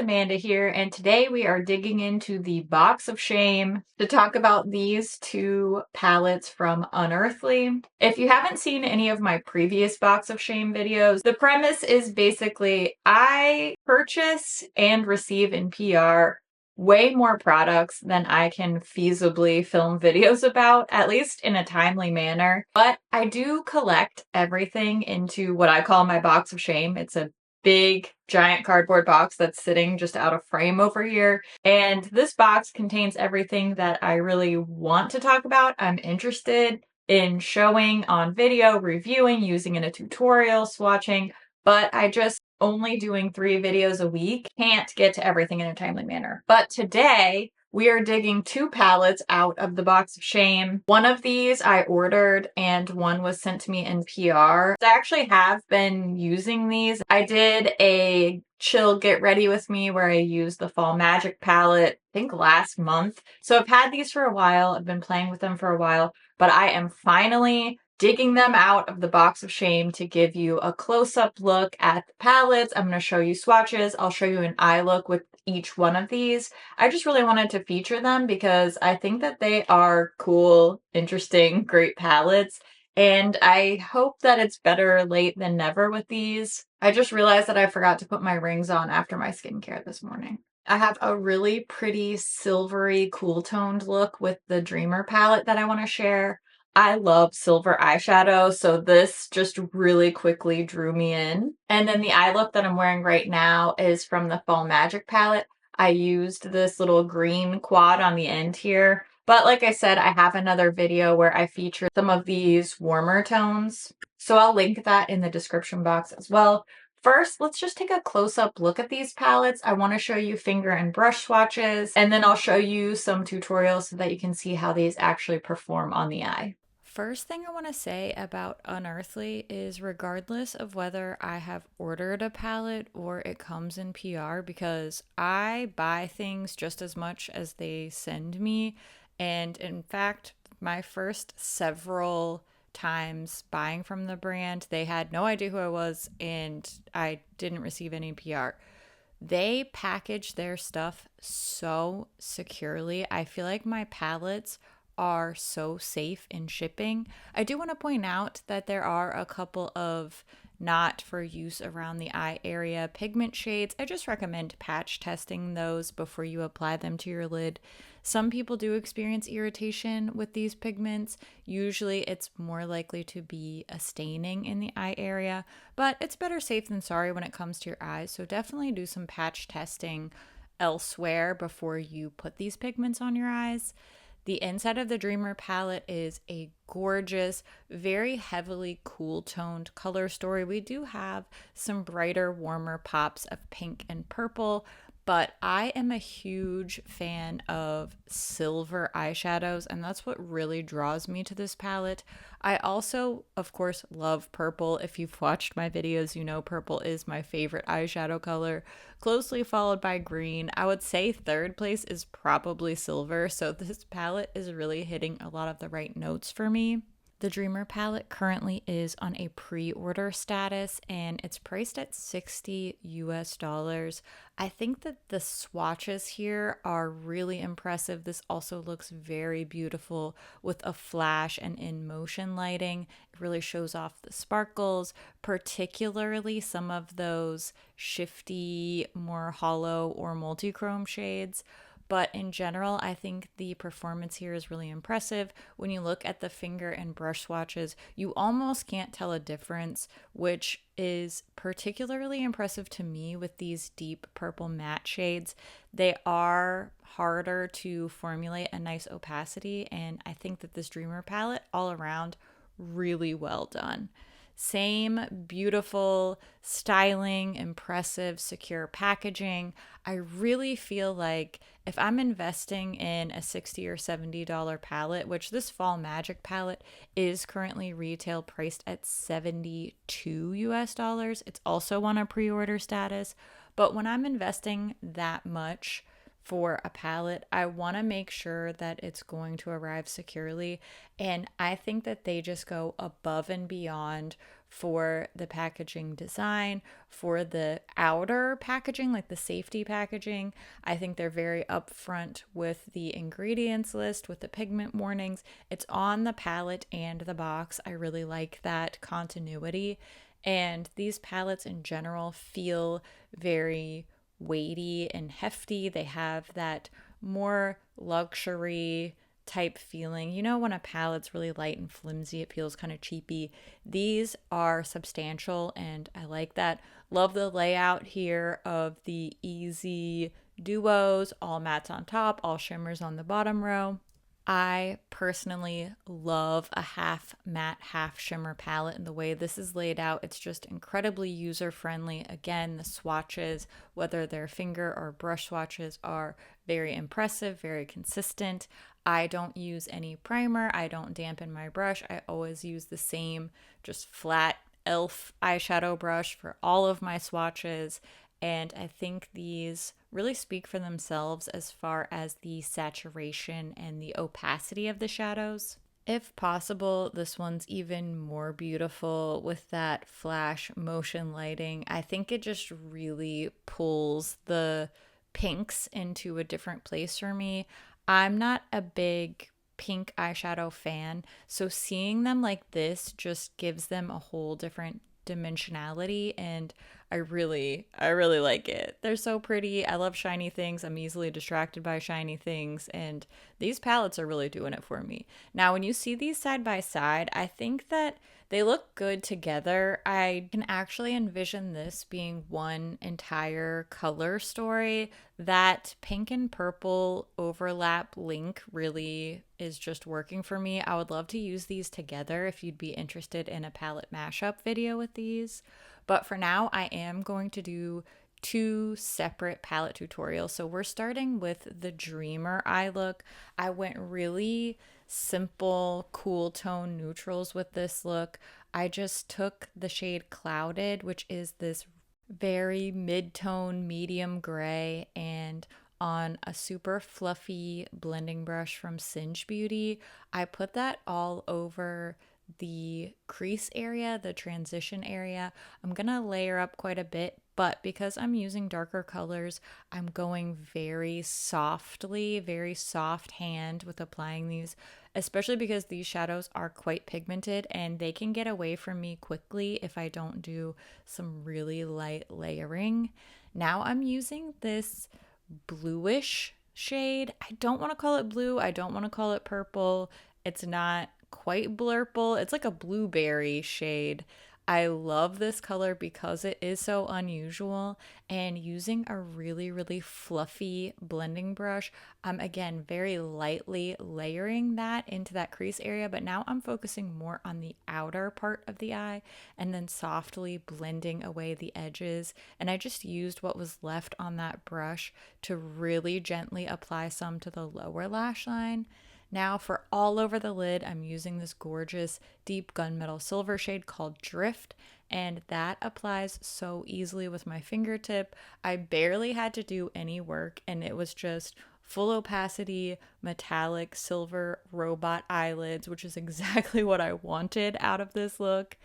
Amanda here, and today we are digging into the box of shame to talk about these two palettes from Unearthly. If you haven't seen any of my previous box of shame videos, the premise is basically I purchase and receive in PR way more products than I can feasibly film videos about, at least in a timely manner. But I do collect everything into what I call my box of shame. It's a big giant cardboard box that's sitting just out of frame over here. And this box contains everything that I really want to talk about. I'm interested in showing on video, reviewing, using in a tutorial, swatching, but I just only doing 3 videos a week can't get to everything in a timely manner. But today we are digging 2 palettes out of the box of shame. One of these I ordered and one was sent to me in PR. I actually have been using these. I did a chill get ready with me where I used the Fall Magic palette, I think last month. So I've had these for a while. I've been playing with them for a while, but I am finally digging them out of the box of shame to give you a close-up look at the palettes. I'm going to show you swatches. I'll show you an eye look with each one of these. I just really wanted to feature them because I think that they are cool, interesting, great palettes. And I hope that it's better late than never with these. I just realized that I forgot to put my rings on after my skincare this morning. I have a really pretty silvery, cool toned look with the Dreamer palette that I want to share. I love silver eyeshadow, so this just really quickly drew me in. And then the eye look that I'm wearing right now is from the Fall Magic palette. I used this little green quad on the end here. But like I said, I have another video where I feature some of these warmer tones. So I'll link that in the description box as well. First, let's just take a close-up look at these palettes. I want to show you finger and brush swatches, and then I'll show you some tutorials so that you can see how these actually perform on the eye. First thing I want to say about Unearthly is regardless of whether I have ordered a palette or it comes in PR, because I buy things just as much as they send me. And in fact, my first several times buying from the brand, they had no idea who I was and I didn't receive any PR. They package their stuff so securely. I feel like my palettes are so safe in shipping. I do want to point out that there are a couple of not for use around the eye area pigment shades. I just recommend patch testing those before you apply them to your lid. Some people do experience irritation with these pigments. Usually it's more likely to be a staining in the eye area, but it's better safe than sorry when it comes to your eyes. So definitely do some patch testing elsewhere before you put these pigments on your eyes. The inside of the Dreamer palette is a gorgeous, very heavily cool toned color story. We do have some brighter, warmer pops of pink and purple, but I am a huge fan of silver eyeshadows, and that's what really draws me to this palette. I also, of course, love purple. If you've watched my videos, you know purple is my favorite eyeshadow color, closely followed by green. I would say third place is probably silver, so this palette is really hitting a lot of the right notes for me. The Dreamer palette currently is on a pre-order status and it's priced at $60 US. I think that the swatches here are really impressive. This also looks very beautiful with a flash and in motion lighting. It really shows off the sparkles, particularly some of those shifty, more hollow or multi-chrome shades. But in general, I think the performance here is really impressive. When you look at the finger and brush swatches, you almost can't tell a difference, which is particularly impressive to me with these deep purple matte shades. They are harder to formulate a nice opacity, and I think that this Dreamer palette all around really well done. Same beautiful styling, impressive, secure packaging. I really feel like if I'm investing in a $60 or $70 palette, which this Fall Magic palette is currently retail priced at $72 US, it's also on a pre-order status. But when I'm investing that much for a palette, I want to make sure that it's going to arrive securely. And I think that they just go above and beyond for the packaging design, for the outer packaging, like the safety packaging. I think they're very upfront with the ingredients list, with the pigment warnings. It's on the palette and the box. I really like that continuity. And these palettes in general feel very weighty and hefty. They have that more luxury type feeling. You know, when a palette's really light and flimsy, it feels kind of cheapy. These are substantial, and I like that. Love the layout here of the easy duos, all mattes on top, all shimmers on the bottom row. I personally love a half matte, half shimmer palette, and the way this is laid out, it's just incredibly user friendly. Again, the swatches, whether they're finger or brush swatches, are very impressive, very consistent. I don't use any primer, I don't dampen my brush. I always use the same, just flat e.l.f. eyeshadow brush for all of my swatches. And I think these really speak for themselves as far as the saturation and the opacity of the shadows. If possible, this one's even more beautiful with that flash motion lighting. I think it just really pulls the pinks into a different place for me. I'm not a big pink eyeshadow fan, so seeing them like this just gives them a whole different dimensionality, and I really like it. They're so pretty. I love shiny things. I'm easily distracted by shiny things, and these palettes are really doing it for me. Now, when you see these side by side, I think that they look good together. I can actually envision this being one entire color story. That pink and purple overlap link really is just working for me. I would love to use these together if you'd be interested in a palette mashup video with these. But for now, I am going to do two separate palette tutorials. So we're starting with the Dreamer eye look. I went really simple, cool tone neutrals with this look. I just took the shade Clouded, which is this very mid-tone medium gray, and on a super fluffy blending brush from Singe Beauty, I put that all over the crease area, the transition area. I'm gonna layer up quite a bit, but because I'm using darker colors, I'm going very softly, very soft hand with applying these, especially because these shadows are quite pigmented and they can get away from me quickly if I don't do some really light layering. Now I'm using this bluish shade. I don't want to call it blue. I don't want to call it purple. It's not quite blurple. It's like a blueberry shade. I love this color because it is so unusual, and using a really, really fluffy blending brush, I'm again very lightly layering that into that crease area, but now I'm focusing more on the outer part of the eye and then softly blending away the edges. And I just used what was left on that brush to really gently apply some to the lower lash line. Now for all over the lid, I'm using this gorgeous deep gunmetal silver shade called Drift, and that applies so easily with my fingertip. I barely had to do any work, and it was just full opacity, metallic silver robot eyelids, which is exactly what I wanted out of this look.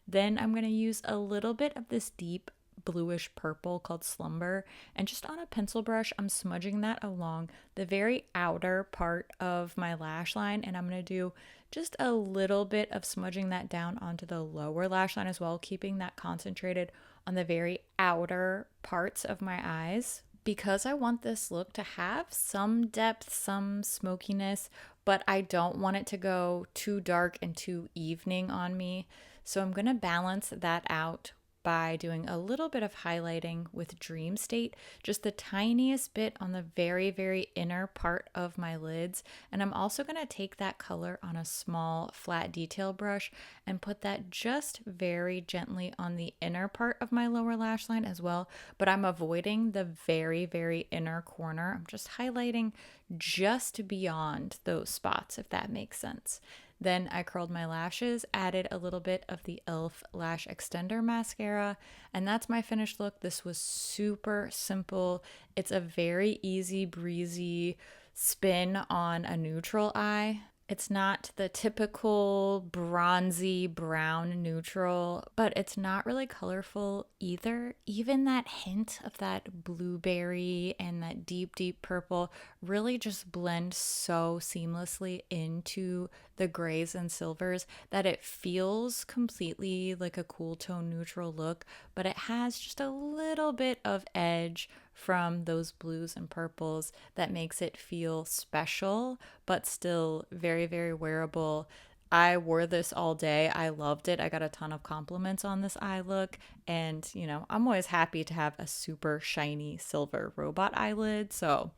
Then I'm going to use a little bit of this deep bluish purple called Slumber, and just on a pencil brush I'm smudging that along the very outer part of my lash line, and I'm going to do just a little bit of smudging that down onto the lower lash line as well, keeping that concentrated on the very outer parts of my eyes, because I want this look to have some depth, some smokiness, but I don't want it to go too dark and too evening on me. So I'm going to balance that out by doing a little bit of highlighting with Dream State, just the tiniest bit on the very, very inner part of my lids. And I'm also going to take that color on a small flat detail brush and put that just very gently on the inner part of my lower lash line as well. But I'm avoiding the very, very inner corner. I'm just highlighting just beyond those spots, if that makes sense. Then I curled my lashes, added a little bit of the e.l.f. Lash Extender Mascara, and that's my finished look. This was super simple. It's a very easy breezy spin on a neutral eye. It's not the typical bronzy brown neutral, but it's not really colorful either. Even that hint of that blueberry and that deep, deep purple really just blend so seamlessly into the grays and silvers that it feels completely like a cool tone neutral look, but it has just a little bit of edge from those blues and purples that makes it feel special, but still very, very wearable. I wore this all day. I loved it. I got a ton of compliments on this eye look. And, I'm always happy to have a super shiny silver robot eyelid. So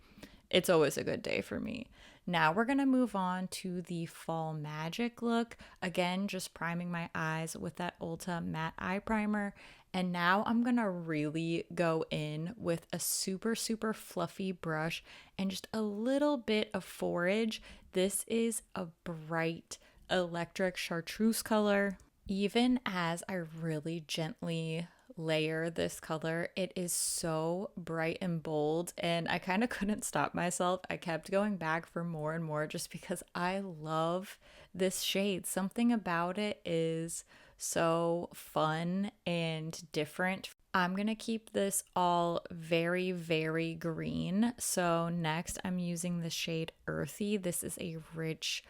it's always a good day for me. Now we're going to move on to the Fall Magic look. Again, just priming my eyes with that Ulta matte eye primer. And now I'm going to really go in with a super, super fluffy brush and just a little bit of forage. This is a bright electric chartreuse color. Even as I really gently layer this color, it is so bright and bold, and I kind of couldn't stop myself. I kept going back for more and more just because I love this shade. Something about it is so fun and different. I'm gonna keep this all very, very green. So, next I'm using the shade Earthy. This is a rich,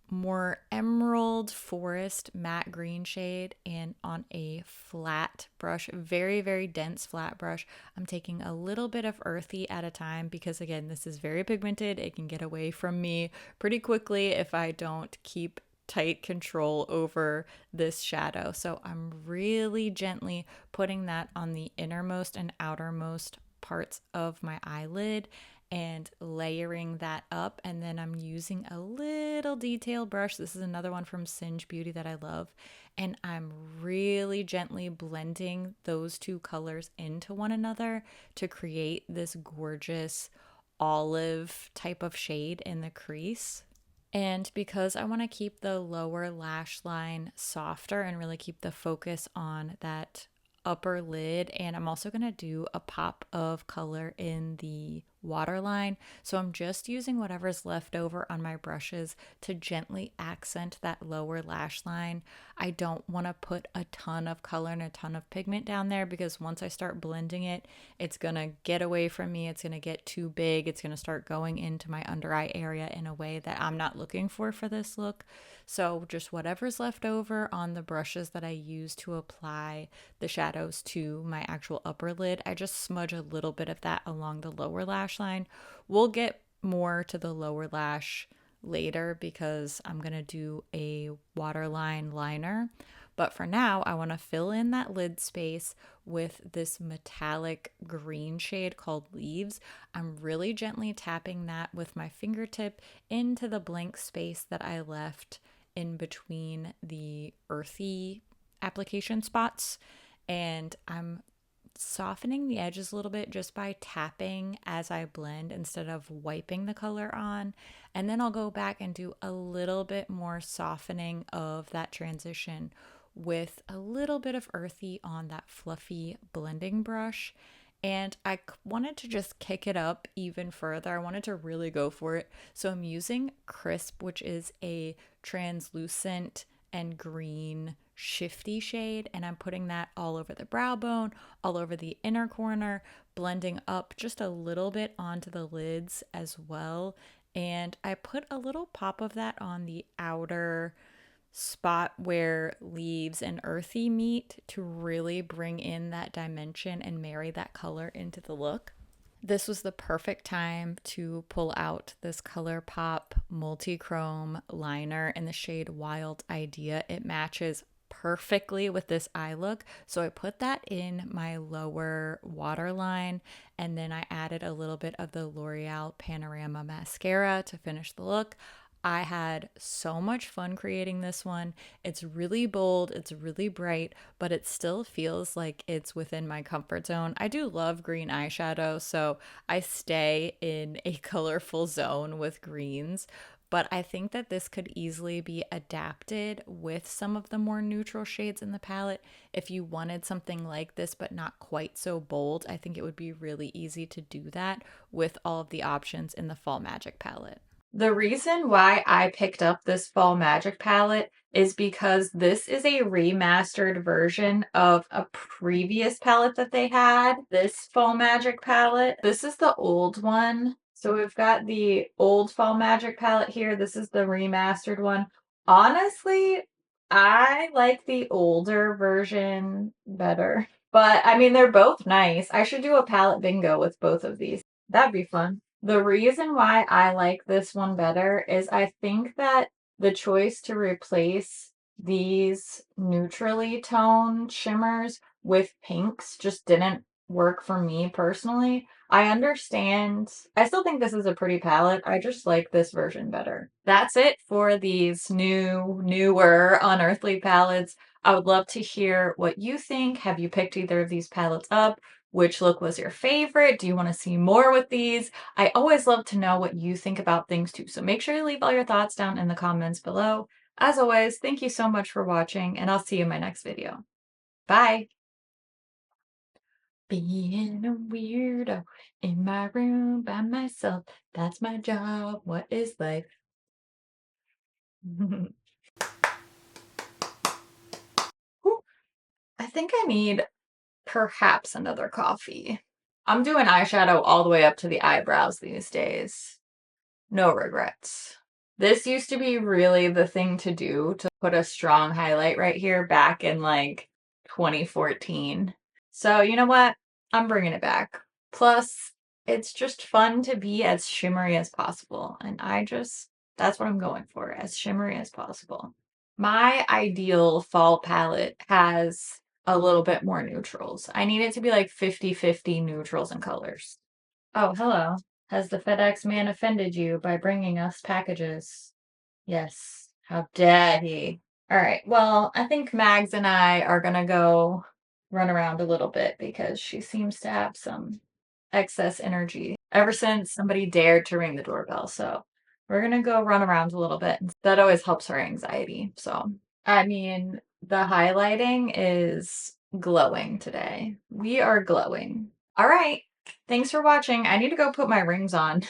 more emerald forest matte green shade, and on a flat brush, very, very dense flat brush, I'm taking a little bit of Earthy at a time because, again, this is very pigmented. It can get away from me pretty quickly if I don't keep tight control over this shadow. So I'm really gently putting that on the innermost and outermost parts of my eyelid and layering that up. And then I'm using a little detail brush. This is another one from Singe Beauty that I love. And I'm really gently blending those two colors into one another to create this gorgeous olive type of shade in the crease. And because I want to keep the lower lash line softer and really keep the focus on that upper lid, and I'm also going to do a pop of color in the waterline. So I'm just using whatever's left over on my brushes to gently accent that lower lash line. I don't want to put a ton of color and a ton of pigment down there because once I start blending it, it's going to get away from me. It's going to get too big. It's going to start going into my under eye area in a way that I'm not looking for this look. So just whatever's left over on the brushes that I use to apply the shadows to my actual upper lid, I just smudge a little bit of that along the lower lash line. We'll get more to the lower lash later because I'm going to do a waterline liner. But for now, I want to fill in that lid space with this metallic green shade called Leaves. I'm really gently tapping that with my fingertip into the blank space that I left in between the earthy application spots. And I'm softening the edges a little bit just by tapping as I blend instead of wiping the color on. And then I'll go back and do a little bit more softening of that transition with a little bit of earthy on that fluffy blending brush. And I wanted to just kick it up even further. I wanted to really go for it. So I'm using Crisp, which is a translucent and green shifty shade, and I'm putting that all over the brow bone, all over the inner corner, blending up just a little bit onto the lids as well. And I put a little pop of that on the outer spot where Leaves and Earthy meet to really bring in that dimension and marry that color into the look. This was the perfect time to pull out this ColourPop multi-chrome liner in the shade Wild Idea. It matches perfectly with this eye look. So I put that in my lower waterline, and then I added a little bit of the L'Oreal Panorama mascara to finish the look. I had so much fun creating this one. It's really bold, it's really bright, but it still feels like it's within my comfort zone. I do love green eyeshadow, so I stay in a colorful zone with greens. But I think that this could easily be adapted with some of the more neutral shades in the palette. If you wanted something like this, but not quite so bold, I think it would be really easy to do that with all of the options in the Fall Magic palette. The reason why I picked up this Fall Magic palette is because this is a remastered version of a previous palette that they had, this Fall Magic palette. This is the old one. So we've got the old Fall Magic palette here. This is the remastered one. Honestly, I like the older version better. But I mean, they're both nice. I should do a palette bingo with both of these. That'd be fun. The reason why I like this one better is I think that the choice to replace these neutrally toned shimmers with pinks just didn't work for me personally. I understand. I still think this is a pretty palette. I just like this version better. That's it for these newer Unearthly palettes. I would love to hear what you think. Have you picked either of these palettes up? Which look was your favorite? Do you want to see more with these? I always love to know what you think about things too, so make sure you leave all your thoughts down in the comments below. As always, thank you so much for watching, and I'll see you in my next video. Bye! Being a weirdo in my room by myself, that's my job. What is life? I think I need perhaps another coffee. I'm doing eyeshadow all the way up to the eyebrows these days. No regrets. This used to be really the thing to do, to put a strong highlight right here back in like 2014. So you know what? I'm bringing it back. Plus, it's just fun to be as shimmery as possible. And that's what I'm going for, as shimmery as possible. My ideal fall palette has a little bit more neutrals. I need it to be like 50-50 neutrals and colors. Oh, hello. Has the FedEx man offended you by bringing us packages? Yes. How dare he? All right. Well, I think Mags and I are gonna go run around a little bit because she seems to have some excess energy ever since somebody dared to ring the doorbell. So we're gonna go run around a little bit. That always helps her anxiety. So, I mean, the highlighting is glowing today. We are glowing. All right. Thanks for watching. I need to go put my rings on.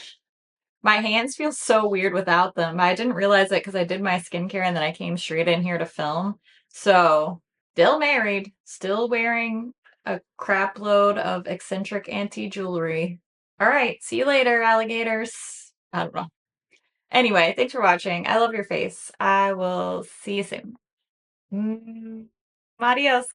My hands feel so weird without them. I didn't realize it because I did my skincare and then I came straight in here to film. So, still married, still wearing a crap load of eccentric antique jewelry. All right, see you later, alligators. I don't know. Anyway, thanks for watching. I love your face. I will see you soon. Adios.